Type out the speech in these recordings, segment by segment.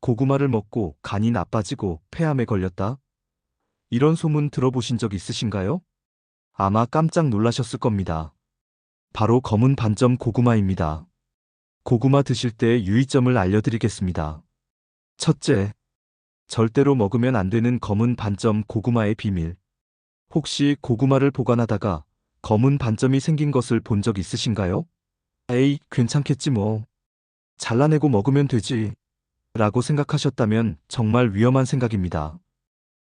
고구마를 먹고 간이 나빠지고 폐암에 걸렸다. 이런 소문 들어보신 적 있으신가요? 아마 깜짝 놀라셨을 겁니다. 바로 검은 반점 고구마입니다. 고구마 드실 때 유의점을 알려드리겠습니다. 첫째, 절대로 먹으면 안 되는 검은 반점 고구마의 비밀. 혹시 고구마를 보관하다가 검은 반점이 생긴 것을 본 적 있으신가요? 에이, 괜찮겠지 뭐. 잘라내고 먹으면 되지. 라고 생각하셨다면 정말 위험한 생각입니다.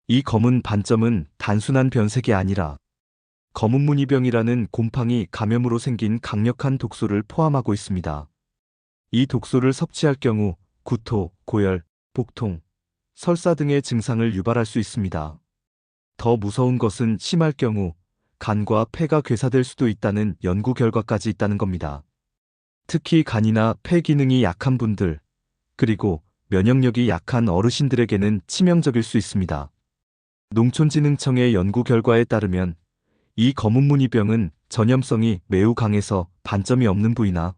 이 검은 반점은 단순한 변색이 아니라 검은무늬병이라는 곰팡이 감염으로 생긴 강력한 독소를 포함하고 있습니다. 이 독소를 섭취할 경우 구토, 고열, 복통, 설사 등의 증상을 유발할 수 있습니다. 더 무서운 것은 심할 경우 간과 폐가 괴사될 수도 있다는 연구 결과까지 있다는 겁니다. 특히 간이나 폐 기능이 약한 분들, 그리고 면역력이 약한 어르신들에게는 치명적일 수 있습니다. 농촌진흥청의 연구 결과에 따르면 이 검은무늬병은 전염성이 매우 강해서 반점이 없는 부위나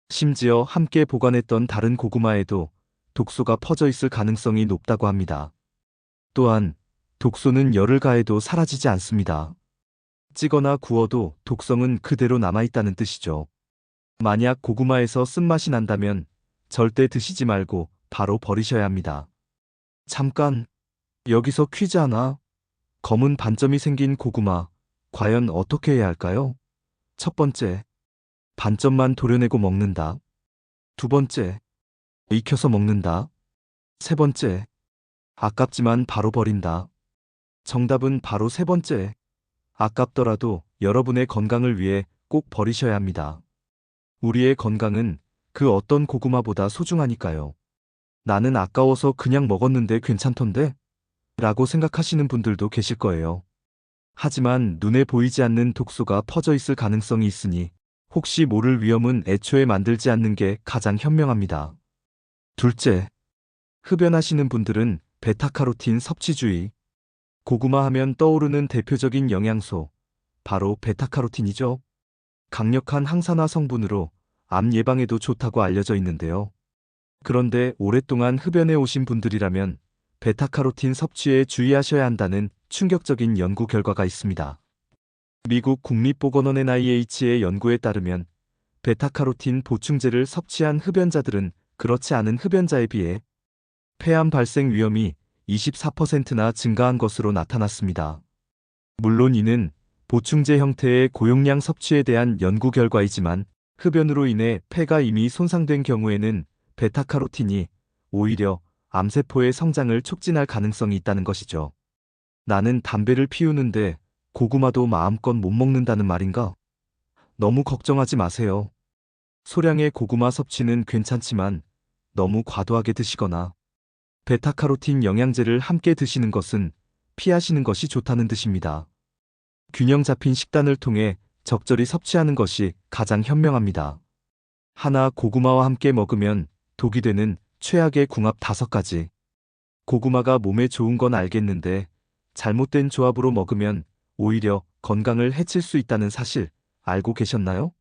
심지어 함께 보관했던 다른 고구마에도 독소가 퍼져 있을 가능성이 높다고 합니다. 또한 독소는 열을 가해도 사라지지 않습니다. 찌거나 구워도 독성은 그대로 남아있다는 뜻이죠. 만약 고구마에서 쓴맛이 난다면 절대 드시지 말고 바로 버리셔야 합니다. 잠깐, 여기서 퀴즈 하나. 검은 반점이 생긴 고구마, 과연 어떻게 해야 할까요? 첫 번째, 반점만 도려내고 먹는다. 두 번째, 익혀서 먹는다. 세 번째, 아깝지만 바로 버린다. 정답은 바로 세 번째. 아깝더라도 여러분의 건강을 위해 꼭 버리셔야 합니다. 우리의 건강은 그 어떤 고구마보다 소중하니까요. 나는 아까워서 그냥 먹었는데 괜찮던데? 라고 생각하시는 분들도 계실 거예요. 하지만 눈에 보이지 않는 독소가 퍼져 있을 가능성이 있으니 혹시 모를 위험은 애초에 만들지 않는 게 가장 현명합니다. 둘째, 흡연하시는 분들은 베타카로틴 섭취 주의. 고구마 하면 떠오르는 대표적인 영양소, 바로 베타카로틴이죠. 강력한 항산화 성분으로 암 예방에도 좋다고 알려져 있는데요. 그런데 오랫동안 흡연해 오신 분들이라면 베타카로틴 섭취에 주의하셔야 한다는 충격적인 연구 결과가 있습니다. 미국 국립보건원 NIH의 연구에 따르면 베타카로틴 보충제를 섭취한 흡연자들은 그렇지 않은 흡연자에 비해 폐암 발생 위험이 24%나 증가한 것으로 나타났습니다. 물론 이는 보충제 형태의 고용량 섭취에 대한 연구 결과이지만 흡연으로 인해 폐가 이미 손상된 경우에는 베타카로틴이 오히려 암세포의 성장을 촉진할 가능성이 있다는 것이죠. 나는 담배를 피우는데 고구마도 마음껏 못 먹는다는 말인가? 너무 걱정하지 마세요. 소량의 고구마 섭취는 괜찮지만 너무 과도하게 드시거나 베타카로틴 영양제를 함께 드시는 것은 피하시는 것이 좋다는 뜻입니다. 균형 잡힌 식단을 통해 적절히 섭취하는 것이 가장 현명합니다. 하나 고구마와 함께 먹으면 독이 되는 최악의 궁합 5가지. 고구마가 몸에 좋은 건 알겠는데 잘못된 조합으로 먹으면 오히려 건강을 해칠 수 있다는 사실 알고 계셨나요?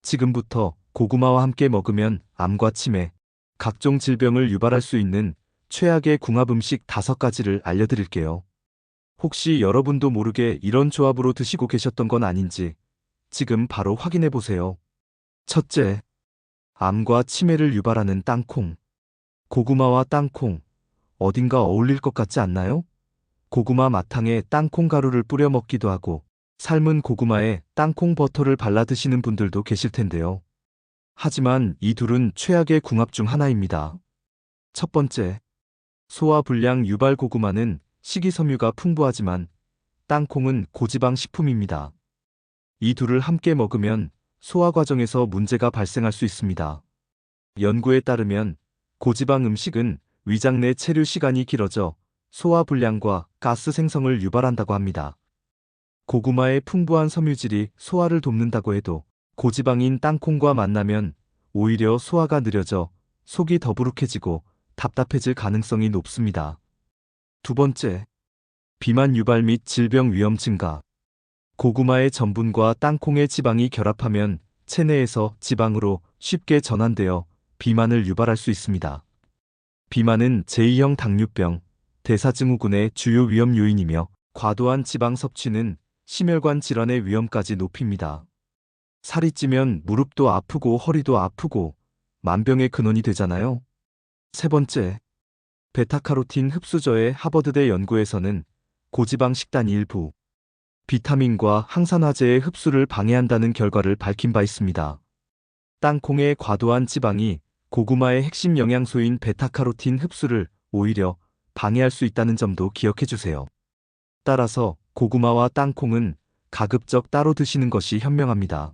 지금부터 고구마와 함께 먹으면 암과 치매, 각종 질병을 유발할 수 있는 최악의 궁합 음식 5가지를 알려드릴게요. 혹시 여러분도 모르게 이런 조합으로 드시고 계셨던 건 아닌지 지금 바로 확인해 보세요. 첫째, 암과 치매를 유발하는 땅콩. 고구마와 땅콩, 어딘가 어울릴 것 같지 않나요? 고구마 마탕에 땅콩 가루를 뿌려 먹기도 하고 삶은 고구마에 땅콩 버터를 발라 드시는 분들도 계실 텐데요. 하지만 이 둘은 최악의 궁합 중 하나입니다. 첫 번째, 소화불량 유발. 고구마는 식이섬유가 풍부하지만 땅콩은 고지방 식품입니다. 이 둘을 함께 먹으면 소화 과정에서 문제가 발생할 수 있습니다. 연구에 따르면 고지방 음식은 위장 내 체류 시간이 길어져 소화불량과 가스 생성을 유발한다고 합니다. 고구마의 풍부한 섬유질이 소화를 돕는다고 해도 고지방인 땅콩과 만나면 오히려 소화가 느려져 속이 더부룩해지고 답답해질 가능성이 높습니다. 두 번째, 비만 유발 및 질병 위험 증가. 고구마의 전분과 땅콩의 지방이 결합하면 체내에서 지방으로 쉽게 전환되어 비만을 유발할 수 있습니다. 비만은 제2형 당뇨병, 대사증후군의 주요 위험 요인이며 과도한 지방 섭취는 심혈관 질환의 위험까지 높입니다. 살이 찌면 무릎도 아프고 허리도 아프고 만병의 근원이 되잖아요. 세 번째, 베타카로틴 흡수저의 하버드대 연구에서는 고지방 식단 일부, 비타민과 항산화제의 흡수를 방해한다는 결과를 밝힌 바 있습니다. 땅콩의 과도한 지방이 고구마의 핵심 영양소인 베타카로틴 흡수를 오히려 방해할 수 있다는 점도 기억해 주세요. 따라서 고구마와 땅콩은 가급적 따로 드시는 것이 현명합니다.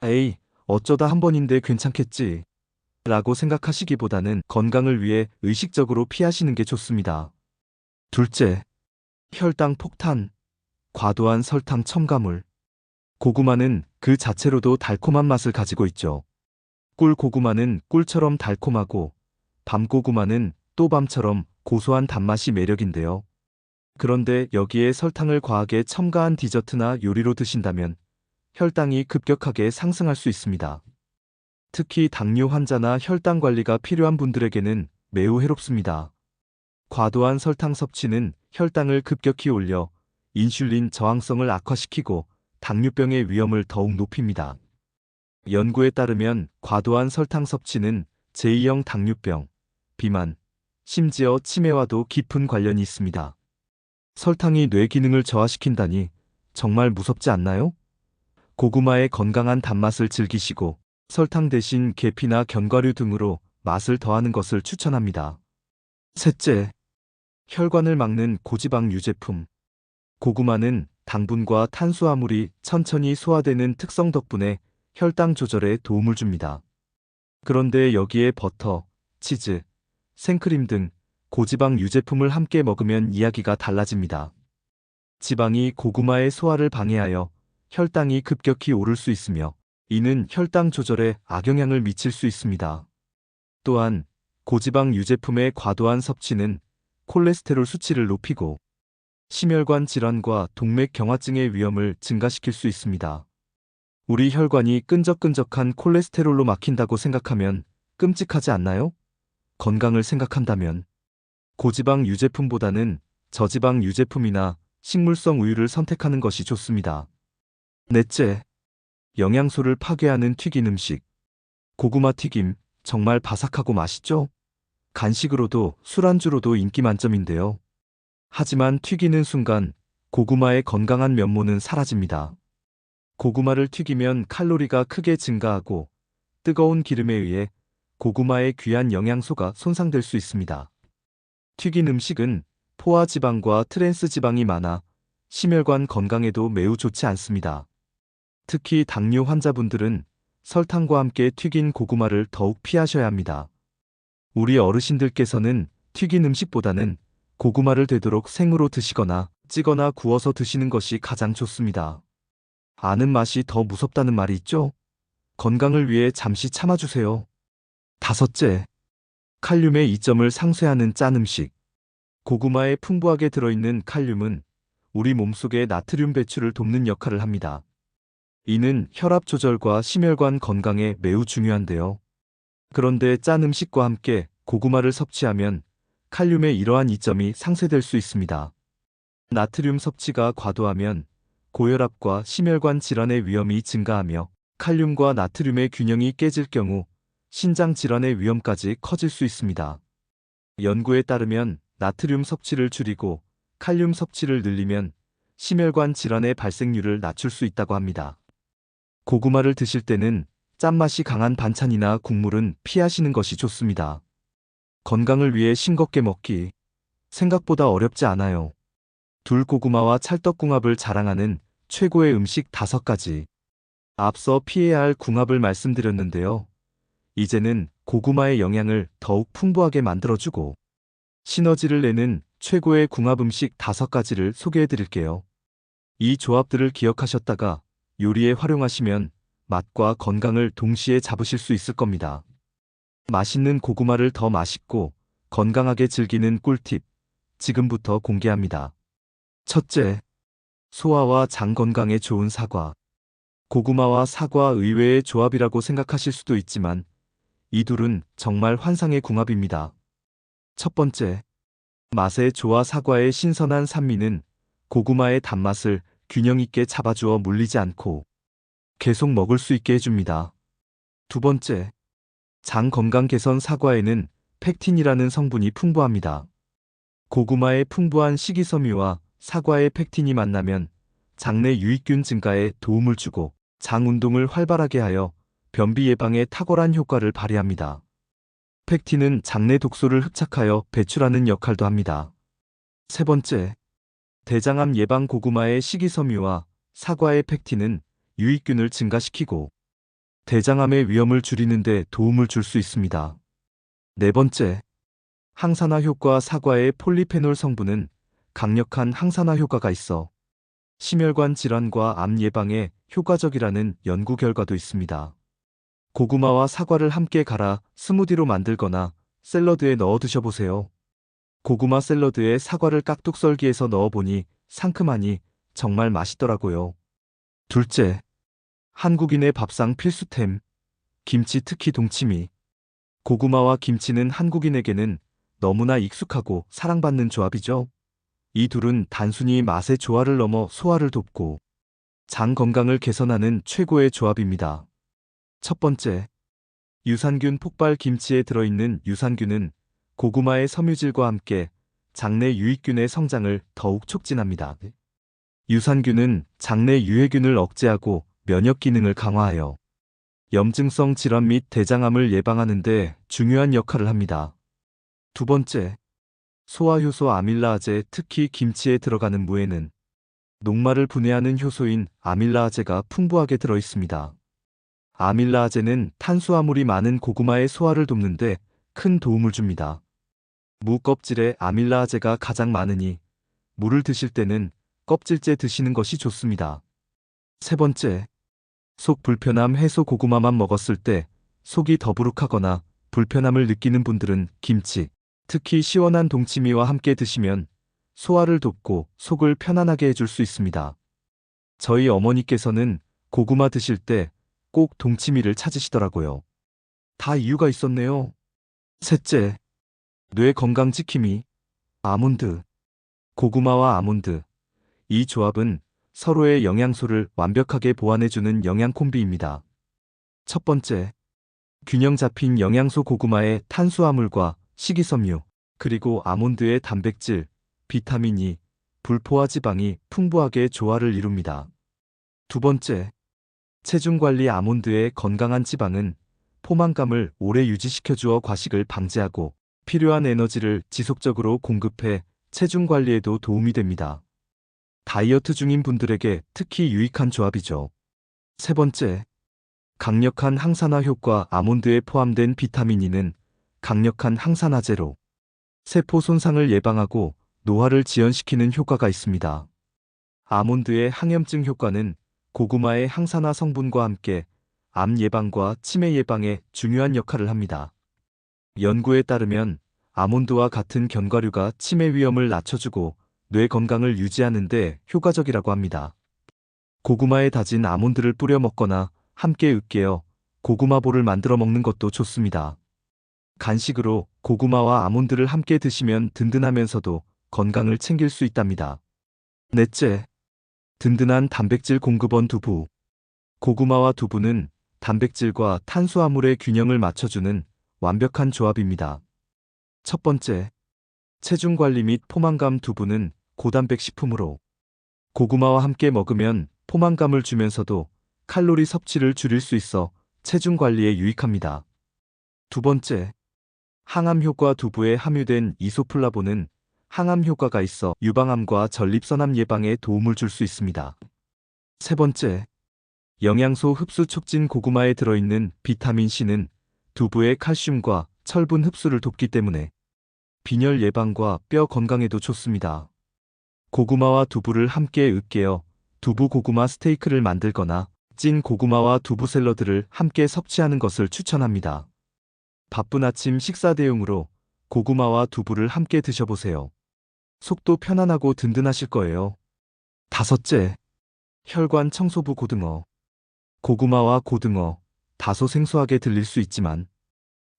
에이, 어쩌다 한 번인데 괜찮겠지 라고 생각하시기보다는 건강을 위해 의식적으로 피하시는 게 좋습니다. 둘째, 혈당 폭탄, 과도한 설탕 첨가물. 고구마는 그 자체로도 달콤한 맛을 가지고 있죠. 꿀고구마는 꿀처럼 달콤하고 밤고구마는 또 밤처럼 고소한 단맛이 매력인데요. 그런데 여기에 설탕을 과하게 첨가한 디저트나 요리로 드신다면 혈당이 급격하게 상승할 수 있습니다. 특히 당뇨 환자나 혈당 관리가 필요한 분들에게는 매우 해롭습니다. 과도한 설탕 섭취는 혈당을 급격히 올려 인슐린 저항성을 악화시키고 당뇨병의 위험을 더욱 높입니다. 연구에 따르면 과도한 설탕 섭취는 제2형 당뇨병, 비만, 심지어 치매와도 깊은 관련이 있습니다. 설탕이 뇌 기능을 저하시킨다니 정말 무섭지 않나요? 고구마의 건강한 단맛을 즐기시고 설탕 대신 계피나 견과류 등으로 맛을 더하는 것을 추천합니다. 셋째, 혈관을 막는 고지방 유제품. 고구마는 당분과 탄수화물이 천천히 소화되는 특성 덕분에 혈당 조절에 도움을 줍니다. 그런데 여기에 버터, 치즈, 생크림 등 고지방 유제품을 함께 먹으면 이야기가 달라집니다. 지방이 고구마의 소화를 방해하여 혈당이 급격히 오를 수 있으며 이는 혈당 조절에 악영향을 미칠 수 있습니다. 또한 고지방 유제품의 과도한 섭취는 콜레스테롤 수치를 높이고 심혈관 질환과 동맥경화증의 위험을 증가시킬 수 있습니다. 우리 혈관이 끈적끈적한 콜레스테롤로 막힌다고 생각하면 끔찍하지 않나요? 건강을 생각한다면 고지방 유제품보다는 저지방 유제품이나 식물성 우유를 선택하는 것이 좋습니다. 넷째, 영양소를 파괴하는 튀긴 음식. 고구마 튀김 정말 바삭하고 맛있죠? 간식으로도 술안주로도 인기 만점인데요. 하지만 튀기는 순간 고구마의 건강한 면모는 사라집니다. 고구마를 튀기면 칼로리가 크게 증가하고 뜨거운 기름에 의해 고구마의 귀한 영양소가 손상될 수 있습니다. 튀긴 음식은 포화 지방과 트랜스 지방이 많아 심혈관 건강에도 매우 좋지 않습니다. 특히 당뇨 환자분들은 설탕과 함께 튀긴 고구마를 더욱 피하셔야 합니다. 우리 어르신들께서는 튀긴 음식보다는 고구마를 되도록 생으로 드시거나 찌거나 구워서 드시는 것이 가장 좋습니다. 아는 맛이 더 무섭다는 말이 있죠? 건강을 위해 잠시 참아주세요. 다섯째, 칼륨의 이점을 상쇄하는 짠 음식. 고구마에 풍부하게 들어있는 칼륨은 우리 몸속의 나트륨 배출을 돕는 역할을 합니다. 이는 혈압 조절과 심혈관 건강에 매우 중요한데요. 그런데 짠 음식과 함께 고구마를 섭취하면 칼륨의 이러한 이점이 상쇄될 수 있습니다. 나트륨 섭취가 과도하면 고혈압과 심혈관 질환의 위험이 증가하며 칼륨과 나트륨의 균형이 깨질 경우 신장 질환의 위험까지 커질 수 있습니다. 연구에 따르면 나트륨 섭취를 줄이고 칼륨 섭취를 늘리면 심혈관 질환의 발생률을 낮출 수 있다고 합니다. 고구마를 드실 때는 짠맛이 강한 반찬이나 국물은 피하시는 것이 좋습니다. 건강을 위해 싱겁게 먹기. 생각보다 어렵지 않아요. 둘고구마와 찰떡궁합을 자랑하는 최고의 음식 5가지. 앞서 피해야 할 궁합을 말씀드렸는데요. 이제는 고구마의 영양을 더욱 풍부하게 만들어주고 시너지를 내는 최고의 궁합 음식 5가지를 소개해드릴게요. 이 조합들을 기억하셨다가 요리에 활용하시면 맛과 건강을 동시에 잡으실 수 있을 겁니다. 맛있는 고구마를 더 맛있고 건강하게 즐기는 꿀팁, 지금부터 공개합니다. 첫째, 소화와 장 건강에 좋은 사과. 고구마와 사과 의외의 조합이라고 생각하실 수도 있지만 이 둘은 정말 환상의 궁합입니다. 첫 번째, 맛의 조화 사과의 신선한 산미는 고구마의 단맛을 균형 있게 잡아주어 물리지 않고 계속 먹을 수 있게 해줍니다. 두 번째, 장 건강 개선 사과에는 펙틴이라는 성분이 풍부합니다. 고구마의 풍부한 식이섬유와 사과의 펙틴이 만나면 장내 유익균 증가에 도움을 주고 장 운동을 활발하게 하여 변비 예방에 탁월한 효과를 발휘합니다. 펙틴은 장내 독소를 흡착하여 배출하는 역할도 합니다. 세 번째, 대장암 예방 고구마의 식이섬유와 사과의 펙틴은 유익균을 증가시키고 대장암의 위험을 줄이는 데 도움을 줄 수 있습니다. 네 번째, 항산화 효과 사과의 폴리페놀 성분은 강력한 항산화 효과가 있어 심혈관 질환과 암 예방에 효과적이라는 연구 결과도 있습니다. 고구마와 사과를 함께 갈아 스무디로 만들거나 샐러드에 넣어 드셔보세요. 고구마 샐러드에 사과를 깍둑 썰기해서 넣어보니 상큼하니 정말 맛있더라고요. 둘째, 한국인의 밥상 필수템, 김치 특히 동치미. 고구마와 김치는 한국인에게는 너무나 익숙하고 사랑받는 조합이죠. 이 둘은 단순히 맛의 조화를 넘어 소화를 돕고 장 건강을 개선하는 최고의 조합입니다. 첫 번째, 유산균 폭발 김치에 들어있는 유산균은 고구마의 섬유질과 함께 장내 유익균의 성장을 더욱 촉진합니다. 유산균은 장내 유해균을 억제하고 면역 기능을 강화하여 염증성 질환 및 대장암을 예방하는 데 중요한 역할을 합니다. 두 번째, 소화효소 아밀라아제 특히 김치에 들어가는 무에는 녹말을 분해하는 효소인 아밀라아제가 풍부하게 들어있습니다. 아밀라아제는 탄수화물이 많은 고구마의 소화를 돕는 데 큰 도움을 줍니다. 무 껍질에 아밀라아제가 가장 많으니 무를 드실 때는 껍질째 드시는 것이 좋습니다. 세 번째, 속 불편함 해소 고구마만 먹었을 때 속이 더부룩하거나 불편함을 느끼는 분들은 김치, 특히 시원한 동치미와 함께 드시면 소화를 돕고 속을 편안하게 해줄 수 있습니다. 저희 어머니께서는 고구마 드실 때 꼭 동치미를 찾으시더라고요. 다 이유가 있었네요. 셋째, 뇌 건강 지킴이, 아몬드. 고구마와 아몬드. 이 조합은 서로의 영양소를 완벽하게 보완해주는 영양 콤비입니다. 첫 번째, 균형 잡힌 영양소 고구마의 탄수화물과 식이섬유, 그리고 아몬드의 단백질, 비타민 E, 불포화 지방이 풍부하게 조화를 이룹니다. 두 번째, 체중관리 아몬드의 건강한 지방은 포만감을 오래 유지시켜주어 과식을 방지하고 필요한 에너지를 지속적으로 공급해 체중 관리에도 도움이 됩니다. 다이어트 중인 분들에게 특히 유익한 조합이죠. 세 번째, 강력한 항산화 효과 아몬드에 포함된 비타민 E는 강력한 항산화제로 세포 손상을 예방하고 노화를 지연시키는 효과가 있습니다. 아몬드의 항염증 효과는 고구마의 항산화 성분과 함께 암 예방과 치매 예방에 중요한 역할을 합니다. 연구에 따르면 아몬드와 같은 견과류가 치매 위험을 낮춰주고 뇌 건강을 유지하는 데 효과적이라고 합니다. 고구마에 다진 아몬드를 뿌려 먹거나 함께 으깨어 고구마볼을 만들어 먹는 것도 좋습니다. 간식으로 고구마와 아몬드를 함께 드시면 든든하면서도 건강을 챙길 수 있답니다. 넷째, 든든한 단백질 공급원 두부. 고구마와 두부는 단백질과 탄수화물의 균형을 맞춰주는 완벽한 조합입니다. 첫 번째, 체중 관리 및 포만감 두부는 고단백 식품으로 고구마와 함께 먹으면 포만감을 주면서도 칼로리 섭취를 줄일 수 있어 체중 관리에 유익합니다. 두 번째, 항암 효과 두부에 함유된 이소플라본은 항암 효과가 있어 유방암과 전립선암 예방에 도움을 줄 수 있습니다. 세 번째, 영양소 흡수 촉진 고구마에 들어있는 비타민 C는 두부의 칼슘과 철분 흡수를 돕기 때문에 빈혈 예방과 뼈 건강에도 좋습니다. 고구마와 두부를 함께 으깨어 두부 고구마 스테이크를 만들거나 찐 고구마와 두부 샐러드를 함께 섭취하는 것을 추천합니다. 바쁜 아침 식사 대용으로 고구마와 두부를 함께 드셔보세요. 속도 편안하고 든든하실 거예요. 다섯째, 혈관 청소부 고등어. 고구마와 고등어, 다소 생소하게 들릴 수 있지만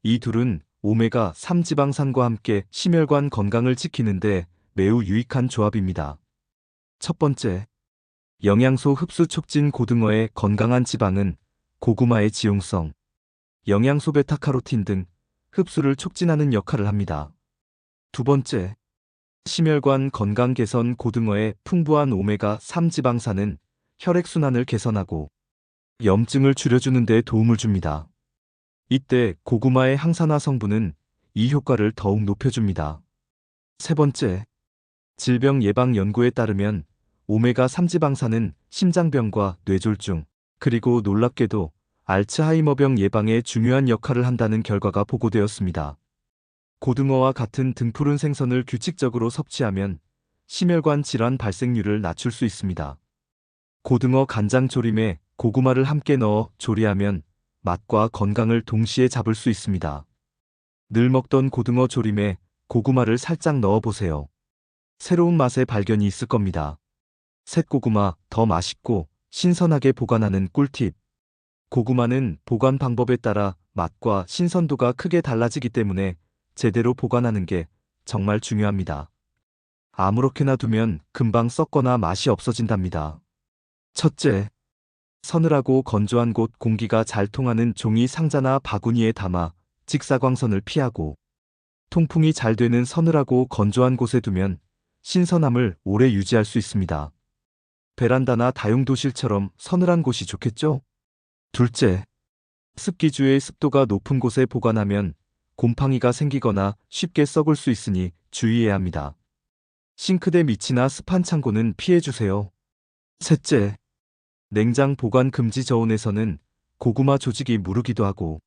이 둘은 오메가3 지방산과 함께 심혈관 건강을 지키는데 매우 유익한 조합입니다. 첫 번째, 영양소 흡수 촉진. 고등어의 건강한 지방은 고구마의 지용성, 영양소 베타카로틴 등 흡수를 촉진하는 역할을 합니다. 두 번째, 심혈관 건강 개선. 고등어의 풍부한 오메가3 지방산은 혈액순환을 개선하고 염증을 줄여주는 데 도움을 줍니다. 이때 고구마의 항산화 성분은 이 효과를 더욱 높여줍니다. 세 번째, 질병 예방 연구에 따르면 오메가3 지방산은 심장병과 뇌졸중, 그리고 놀랍게도 알츠하이머병 예방에 중요한 역할을 한다는 결과가 보고되었습니다. 고등어와 같은 등푸른 생선을 규칙적으로 섭취하면 심혈관 질환 발생률을 낮출 수 있습니다. 고등어 간장 조림에 고구마를 함께 넣어 조리하면 맛과 건강을 동시에 잡을 수 있습니다. 늘 먹던 고등어 조림에 고구마를 살짝 넣어보세요. 새로운 맛의 발견이 있을 겁니다. 셋고구마, 더 맛있고 신선하게 보관하는 꿀팁. 고구마는 보관 방법에 따라 맛과 신선도가 크게 달라지기 때문에 제대로 보관하는 게 정말 중요합니다. 아무렇게나 두면 금방 썩거나 맛이 없어진답니다. 첫째, 서늘하고 건조한 곳. 공기가 잘 통하는 종이 상자나 바구니에 담아 직사광선을 피하고 통풍이 잘 되는 서늘하고 건조한 곳에 두면 신선함을 오래 유지할 수 있습니다. 베란다나 다용도실처럼 서늘한 곳이 좋겠죠? 둘째, 습기주의. 습도가 높은 곳에 보관하면 곰팡이가 생기거나 쉽게 썩을 수 있으니 주의해야 합니다. 싱크대 밑이나 습한 창고는 피해주세요. 셋째, 냉장 보관 금지. 저온에서는 고구마 조직이 무르기도 하고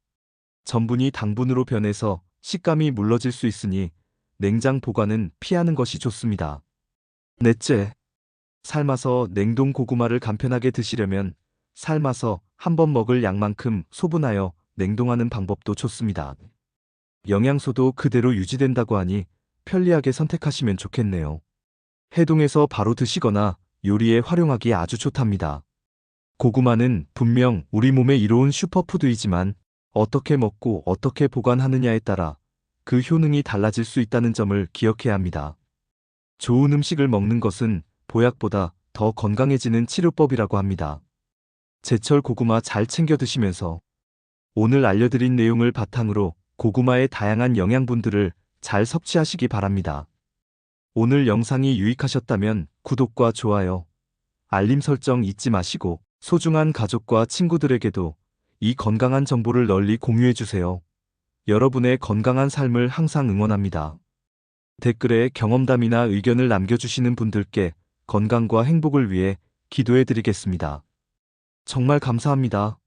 전분이 당분으로 변해서 식감이 물러질 수 있으니 냉장 보관은 피하는 것이 좋습니다. 넷째, 삶아서. 냉동 고구마를 간편하게 드시려면 삶아서 한 번 먹을 양만큼 소분하여 냉동하는 방법도 좋습니다. 영양소도 그대로 유지된다고 하니 편리하게 선택하시면 좋겠네요. 해동해서 바로 드시거나 요리에 활용하기 아주 좋답니다. 고구마는 분명 우리 몸에 이로운 슈퍼푸드이지만 어떻게 먹고 어떻게 보관하느냐에 따라 그 효능이 달라질 수 있다는 점을 기억해야 합니다. 좋은 음식을 먹는 것은 보약보다 더 건강해지는 치료법이라고 합니다. 제철 고구마 잘 챙겨 드시면서 오늘 알려드린 내용을 바탕으로 고구마의 다양한 영양분들을 잘 섭취하시기 바랍니다. 오늘 영상이 유익하셨다면 구독과 좋아요, 알림 설정 잊지 마시고 소중한 가족과 친구들에게도 이 건강한 정보를 널리 공유해주세요. 여러분의 건강한 삶을 항상 응원합니다. 댓글에 경험담이나 의견을 남겨주시는 분들께 건강과 행복을 위해 기도해드리겠습니다. 정말 감사합니다.